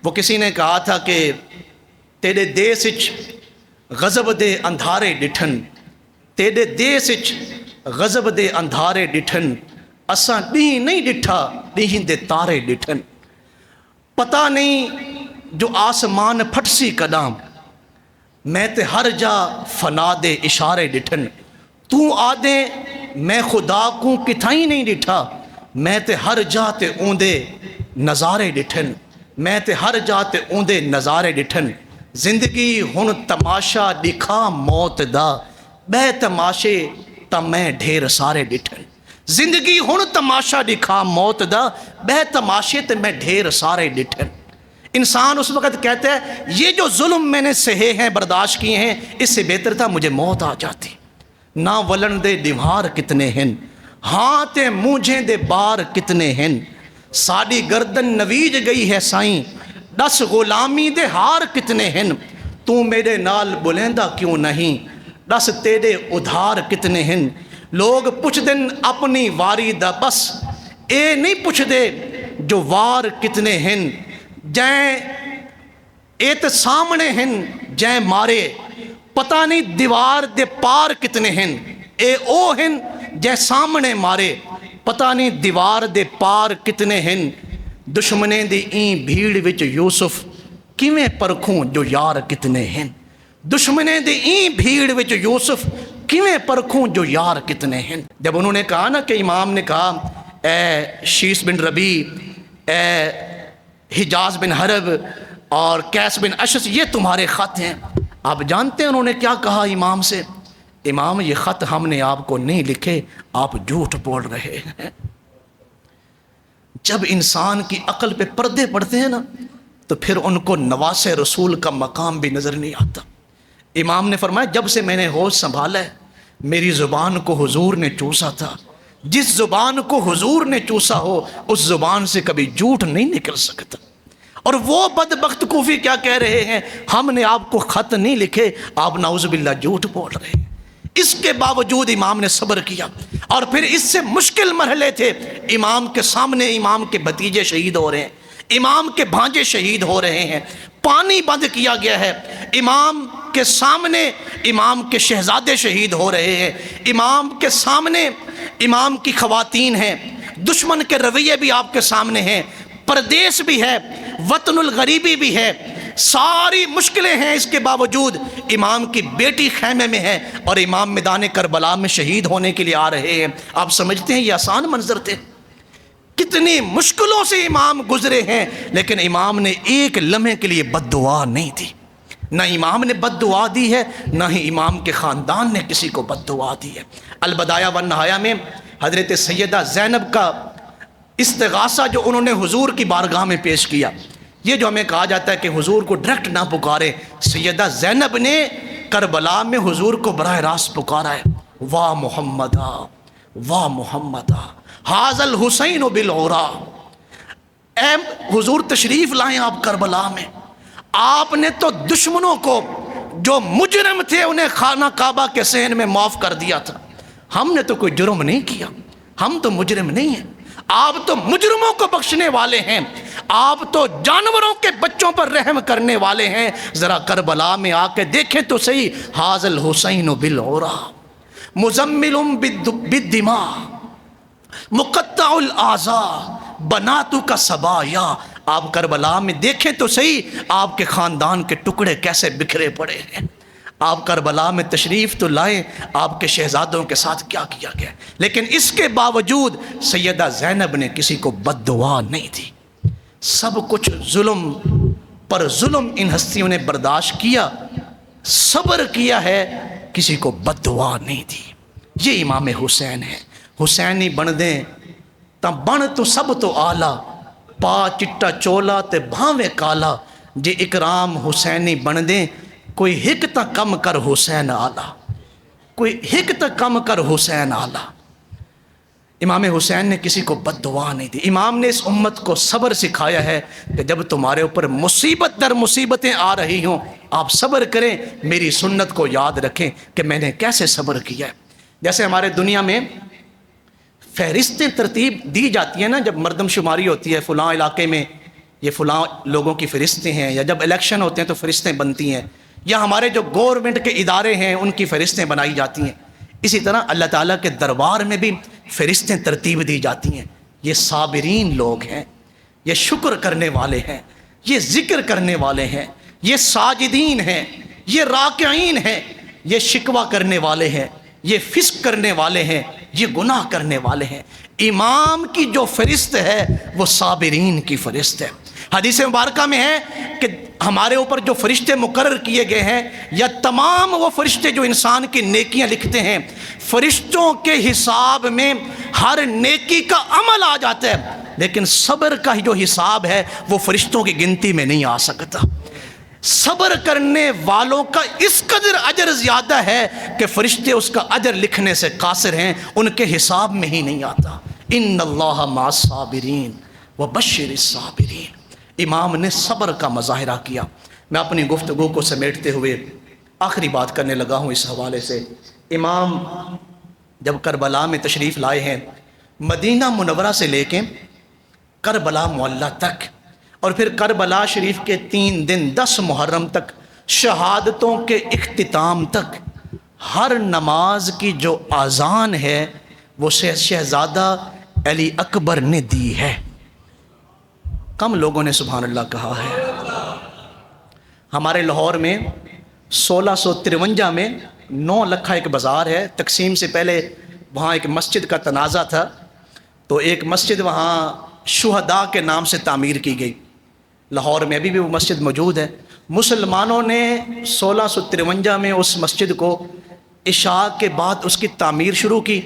وہ کسی نے کہا تھا کہ تیرے دیس وچ غضب دے اندھارے ڈٹھن، تیرے دیس وچ غضب دے اندھارے ڈٹھن، اساں ڈیں نہیں ڈٹھا ڈیں دے تارے ڈٹھن، پتہ نہیں جو آسمان پھٹ سی قدام، میں تے ہر جا فنا دے اشارے ڈٹھن، تو آدے میں خدا کو کتھائیں نہیں ڈٹھا، میں تے ہر جا تے اوندے نظارے ڈٹھن، میں تے ہر جا تے اوندے نظارے ڈٹھن، زندگی ہن تماشا دکھا موت دا، بے تماشے تا میں ڈھیر سارے ڈٹھن، زندگی ہن تماشا دکھا موت دا، بے تماشے تے میں ڈھیر سارے ڈٹھن۔ انسان اس وقت کہتا ہے یہ جو ظلم میں نے سہے ہیں برداشت کیے ہیں، اس سے بہتر تھا مجھے موت آ جاتی۔ نہ ولن دے دیوار کتنے ہیں، ہاں تے مونجھیں دے بار کتنے ہیں، ساڑی گردن نویج گئی ہے سائیں، 10 غلامی دے ہار کتنے ہیں، تو میرے نال بلندہ کیوں نہیں، 10 تیرے ادھار کتنے ہیں۔ لوگ پوچھ دن اپنی واری دا، بس اے نہیں پوچھ دے جو وار کتنے ہیں، جائیں اے تے سامنے ہیں جائیں مارے، پتہ نہیں دیوار دے پار کتنے ہیں، اے او ہیں جائیں سامنے مارے، پتہ نہیں دیوار دے پار کتنے ہیں۔ دشمنے دی این بھیڑ وچ یوسف کیویں پرکھوں جو یار کتنے ہیں، دشمنے دی این بھیڑ وچ یوسف کیویں پرکھوں جو یار کتنے ہیں۔ جب انہوں نے کہا نا کہ امام نے کہا اے شیس بن ربی، اے حجاز بن حرب اور قیس بن اشس، یہ تمہارے خط ہیں، آپ جانتے ہیں انہوں نے کیا کہا امام سے؟ امام یہ خط ہم نے آپ کو نہیں لکھے، آپ جھوٹ بول رہے ہیں۔ جب انسان کی عقل پہ پردے پڑتے ہیں نا تو پھر ان کو نواس رسول کا مقام بھی نظر نہیں آتا۔ امام نے فرمایا جب سے میں نے ہوش سنبھالا ہے میری زبان کو حضور نے چوسا تھا، جس زبان کو حضور نے چوسا ہو اس زبان سے کبھی جھوٹ نہیں نکل سکتا۔ اور وہ بدبخت کوفی کیا کہہ رہے ہیں، ہم نے آپ کو خط نہیں لکھے، آپ نعوذ باللہ جھوٹ بول رہے ہیں۔ اس کے باوجود امام نے صبر کیا، اور پھر اس سے مشکل مرحلے تھے، امام کے سامنے امام کے بھتیجے شہید ہو رہے ہیں، امام کے بھانجے شہید ہو رہے ہیں، پانی بند کیا گیا ہے، امام کے سامنے امام کے شہزادے شہید ہو رہے ہیں، امام کے سامنے امام کی خواتین ہیں، دشمن کے رویے بھی آپ کے سامنے ہیں، پردیس بھی ہے، وطن الغریبی بھی ہے، ساری مشکلیں ہیں، اس کے باوجود امام کی بیٹی خیمے میں ہے اور امام میدان کربلا میں شہید ہونے کے لیے آ رہے ہیں۔ آپ سمجھتے ہیں یہ آسان منظر تھے؟ کتنی مشکلوں سے امام گزرے ہیں، لیکن امام نے ایک لمحے کے لیے بد دعا نہیں دی۔ نہ امام نے بد دعا دی ہے، نہ ہی امام کے خاندان نے کسی کو بد دعا دی ہے۔ البدایہ والنہایہ میں حضرت سیدہ زینب کا استغاثہ جو انہوں نے حضور کی بارگاہ میں پیش کیا، یہ جو ہمیں کہا جاتا ہے کہ حضور کو ڈائریکٹ نہ پکارے، سیدہ زینب نے کربلا میں حضور کو براہ راست پکارا ہے، واہ محمدہ واہ محمدہ حاذ الحسین بالعرا، اے حضور تشریف لائیں آپ کربلا میں۔ آپ نے تو دشمنوں کو جو مجرم تھے انہیں خانہ کعبہ کے صحن میں معاف کر دیا تھا، ہم نے تو کوئی جرم نہیں کیا، ہم تو مجرم نہیں ہیں، آپ تو مجرموں کو بخشنے والے ہیں، آپ تو جانوروں کے بچوں پر رحم کرنے والے ہیں۔ ذرا کربلا میں آ کے دیکھیں تو صحیح، حاذ الحسین بالعرا مزمل بالدماء مقطع الاعضاء بناتک سبایا، آپ کربلا میں دیکھیں تو صحیح آپ کے خاندان کے ٹکڑے کیسے بکھرے پڑے ہیں۔ آپ کربلا میں تشریف تو لائیں، آپ کے شہزادوں کے ساتھ کیا کیا گیا، لیکن اس کے باوجود سیدہ زینب نے کسی کو بد دعا نہیں دی۔ سب کچھ ظلم پر ظلم ان ہستیوں نے برداشت کیا، صبر کیا ہے، کسی کو بد دعا نہیں دی۔ یہ امام حسین ہے۔ حسینی بن دیں تا بن تو سب تو آلہ، پا چٹا چولا تے بھاوے کالا، جے اکرام حسینی بن دیں کوئی ہک تا کم کر حسین آلہ، کوئی ہک تا کم کر حسین آلہ۔ امام حسین نے کسی کو بد دعا نہیں دی۔ امام نے اس امت کو صبر سکھایا ہے کہ جب تمہارے اوپر مصیبت در مصیبتیں آ رہی ہوں آپ صبر کریں، میری سنت کو یاد رکھیں کہ میں نے کیسے صبر کیا ہے۔ جیسے ہمارے دنیا میں فہرستیں ترتیب دی جاتی ہیں نا، جب مردم شماری ہوتی ہے فلاں علاقے میں یہ فلاں لوگوں کی فرشتے ہیں، یا جب الیکشن ہوتے ہیں تو فرشتیں بنتی ہیں، یا ہمارے جو گورنمنٹ کے ادارے ہیں ان کی فرشتیں بنائی جاتی ہیں، اسی طرح اللہ تعالیٰ کے دربار میں بھی فرشتیں ترتیب دی جاتی ہیں۔ یہ صابرین لوگ ہیں، یہ شکر کرنے والے ہیں، یہ ذکر کرنے والے ہیں، یہ ساجدین ہیں، یہ راکعین ہیں، یہ شکوہ کرنے والے ہیں، یہ فسق کرنے والے ہیں، یہ گناہ کرنے والے ہیں۔ امام کی جو فرشت ہے وہ صابرین کی فرشت ہے۔ حدیث مبارکہ میں ہے کہ ہمارے اوپر جو فرشتے مقرر کیے گئے ہیں، یا تمام وہ فرشتے جو انسان کی نیکیاں لکھتے ہیں، فرشتوں کے حساب میں ہر نیکی کا عمل آ جاتا ہے، لیکن صبر کا جو حساب ہے وہ فرشتوں کی گنتی میں نہیں آ سکتا۔ صبر کرنے والوں کا اس قدر اجر زیادہ ہے کہ فرشتے اس کا اجر لکھنے سے قاصر ہیں، ان کے حساب میں ہی نہیں آتا۔ ان اللہ مع الصابرین وبشر الصابرین۔ امام نے صبر کا مظاہرہ کیا۔ میں اپنی گفتگو کو سمیٹتے ہوئے آخری بات کرنے لگا ہوں اس حوالے سے۔ امام جب کربلا میں تشریف لائے ہیں، مدینہ منورہ سے لے کے کربلا معلیٰ تک، اور پھر کربلا شریف کے 3 دن 10 محرم تک، شہادتوں کے اختتام تک، ہر نماز کی جو اذان ہے وہ شہزادہ علی اکبر نے دی ہے۔ کم لوگوں نے سبحان اللہ کہا ہے۔ ہمارے لاہور میں 1653 میں 9 لکھا ایک بازار ہے، تقسیم سے پہلے وہاں ایک مسجد کا تنازع تھا، تو ایک مسجد وہاں شہداء کے نام سے تعمیر کی گئی۔ لاہور میں ابھی بھی وہ مسجد موجود ہے۔ مسلمانوں نے 1653 میں اس مسجد کو عشاء کے بعد اس کی تعمیر شروع کی،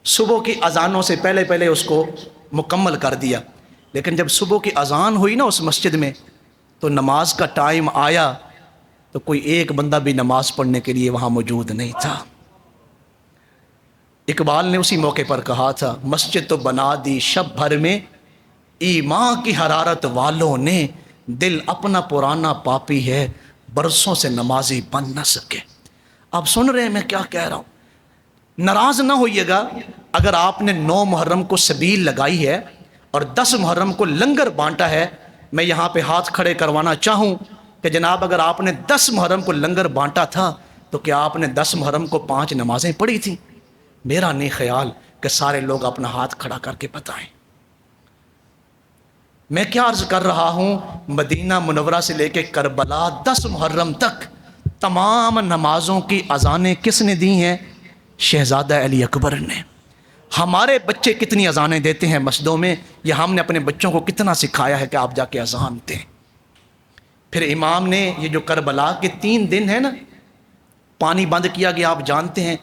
صبح کی اذانوں سے پہلے پہلے اس کو مکمل کر دیا، لیکن جب صبح کی اذان ہوئی نا اس مسجد میں، تو نماز کا ٹائم آیا تو کوئی ایک بندہ بھی نماز پڑھنے کے لیے وہاں موجود نہیں تھا۔ اقبال نے اسی موقع پر کہا تھا، مسجد تو بنا دی شب بھر میں، ایمان کی حرارت والوں نے، دل اپنا پرانا پاپی ہے، برسوں سے نمازی بن نہ سکے۔ آپ سن رہے ہیں میں کیا کہہ رہا ہوں؟ ناراض نہ ہوئیے گا اگر آپ نے 9 محرم کو سبیل لگائی ہے اور 10 محرم کو لنگر بانٹا ہے۔ میں یہاں پہ ہاتھ کھڑے کروانا چاہوں کہ جناب اگر آپ نے 10 محرم کو لنگر بانٹا تھا تو کیا آپ نے 10 محرم کو 5 نمازیں پڑھی تھیں؟ میرا نہیں خیال کہ سارے لوگ اپنا ہاتھ کھڑا کر کے بتائیں۔ میں کیا عرض کر رہا ہوں؟ مدینہ منورہ سے لے کے کربلا 10 محرم تک تمام نمازوں کی اذانیں کس نے دی ہیں؟ شہزادہ علی اکبر نے۔ ہمارے بچے کتنی اذانیں دیتے ہیں مسجدوں میں، یہ ہم نے اپنے بچوں کو کتنا سکھایا ہے کہ آپ جا کے اذان دیں۔ پھر امام نے یہ جو کربلا کے 3 دن ہیں نا، پانی بند کیا گیا، آپ جانتے ہیں،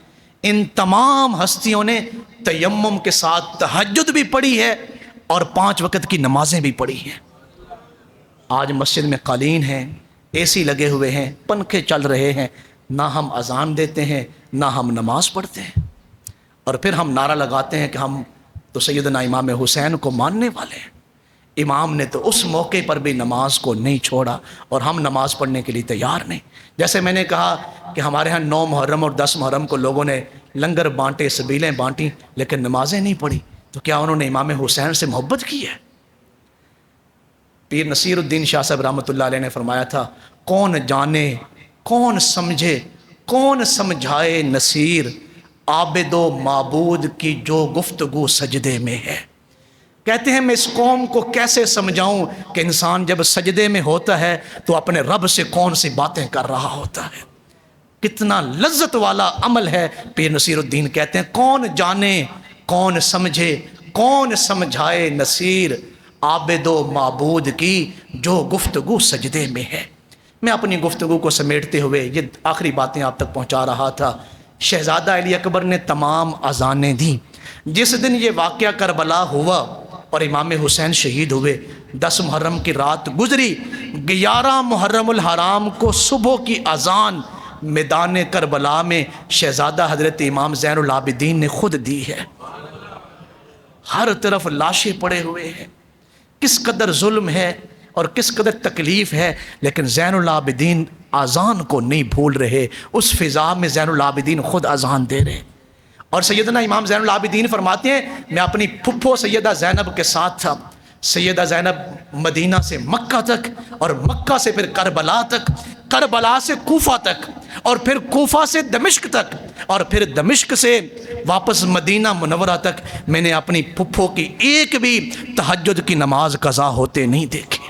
ان تمام ہستیوں نے تیمم کے ساتھ تہجد بھی پڑھی ہے اور 5 وقت کی نمازیں بھی پڑھی ہیں۔ آج مسجد میں قالین ہیں، اے سی لگے ہوئے ہیں، پنکھے چل رہے ہیں، نہ ہم اذان دیتے ہیں نہ ہم نماز پڑھتے ہیں، اور پھر ہم نعرہ لگاتے ہیں کہ ہم تو سیدنا امام حسین کو ماننے والے ہیں۔ امام نے تو اس موقع پر بھی نماز کو نہیں چھوڑا، اور ہم نماز پڑھنے کے لیے تیار نہیں۔ جیسے میں نے کہا کہ ہمارے ہاں 9 محرم اور 10 محرم کو لوگوں نے لنگر بانٹے، سبیلیں بانٹیں، لیکن نمازیں نہیں پڑھی، تو کیا انہوں نے امام حسین سے محبت کی ہے؟ پیر نصیر الدین شاہ صاحب رحمۃ اللہ علیہ نے فرمایا تھا، کون جانے کون سمجھے کون سمجھائے نصیر، عابد و معبود کی جو گفتگو سجدے میں ہے۔ کہتے ہیں میں اس قوم کو کیسے سمجھاؤں کہ انسان جب سجدے میں ہوتا ہے تو اپنے رب سے کون سی باتیں کر رہا ہوتا ہے، کتنا لذت والا عمل ہے۔ پیر نصیر الدین کہتے ہیں، کون جانے کون سمجھے کون سمجھائے نصیر، عابد و معبود کی جو گفتگو سجدے میں ہے۔ میں اپنی گفتگو کو سمیٹتے ہوئے یہ آخری باتیں آپ تک پہنچا رہا تھا۔ شہزادہ علی اکبر نے تمام اذانیں دیں۔ جس دن یہ واقعہ کربلا ہوا اور امام حسین شہید ہوئے، 10 محرم کی رات گزری، 11 محرم الحرام کو صبح کی اذان میدان کربلا میں شہزادہ حضرت امام زین العابدین نے خود دی ہے۔ ہر طرف لاشیں پڑے ہوئے ہیں، کس قدر ظلم ہے اور کس قدر تکلیف ہے، لیکن زین العابدین اذان کو نہیں بھول رہے۔ اس فضا میں زین العابدین خود اذان دے رہے، اور سیدنا امام زین العابدین فرماتے ہیں، میں اپنی پھپھو سیدہ زینب کے ساتھ تھا، سیدہ زینب مدینہ سے مکہ تک، اور مکہ سے پھر کربلا تک، کربلا سے کوفہ تک، اور پھر کوفہ سے دمشق تک، اور پھر دمشق سے واپس مدینہ منورہ تک میں نے اپنی پھپھو کی ایک بھی تہجد کی نماز قضا ہوتے نہیں دیکھی۔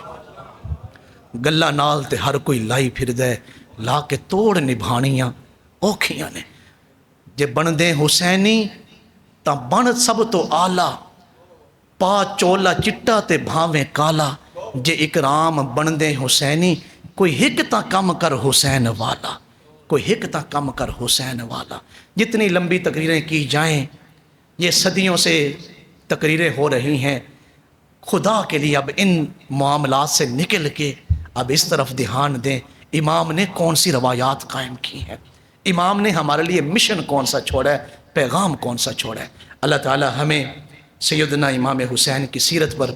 گلہ نال تے ہر کوئی لائی پھر دے، لا کے توڑ نبھانیاں اوکھیاں نے، جے بن دے حسینی تاں بن سب تو آلہ، پا چولا چٹا تے بھاویں کالا، جے اکرام بن دے حسینی کوئی ہک تاں کم کر حسین والا، کوئی ہک تاں کم کر حسین والا۔ جتنی لمبی تقریریں کی جائیں، یہ صدیوں سے تقریریں ہو رہی ہیں، خدا کے لیے اب ان معاملات سے نکل کے اب اس طرف دھیان دیں، امام نے کون سی روایات قائم کی ہیں، امام نے ہمارے لیے مشن کون سا چھوڑا ہے، پیغام کون سا چھوڑا ہے۔ اللہ تعالی ہمیں سیدنا امام حسین کی سیرت پر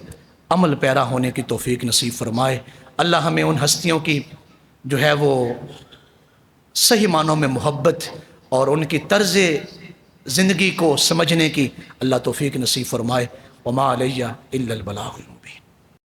عمل پیرا ہونے کی توفیق نصیب فرمائے۔ اللہ ہمیں ان ہستیوں کی جو ہے وہ صحیح معنوں میں محبت اور ان کی طرز زندگی کو سمجھنے کی اللہ توفیق نصیب فرمائے۔ وما علیہ الا البلاغ۔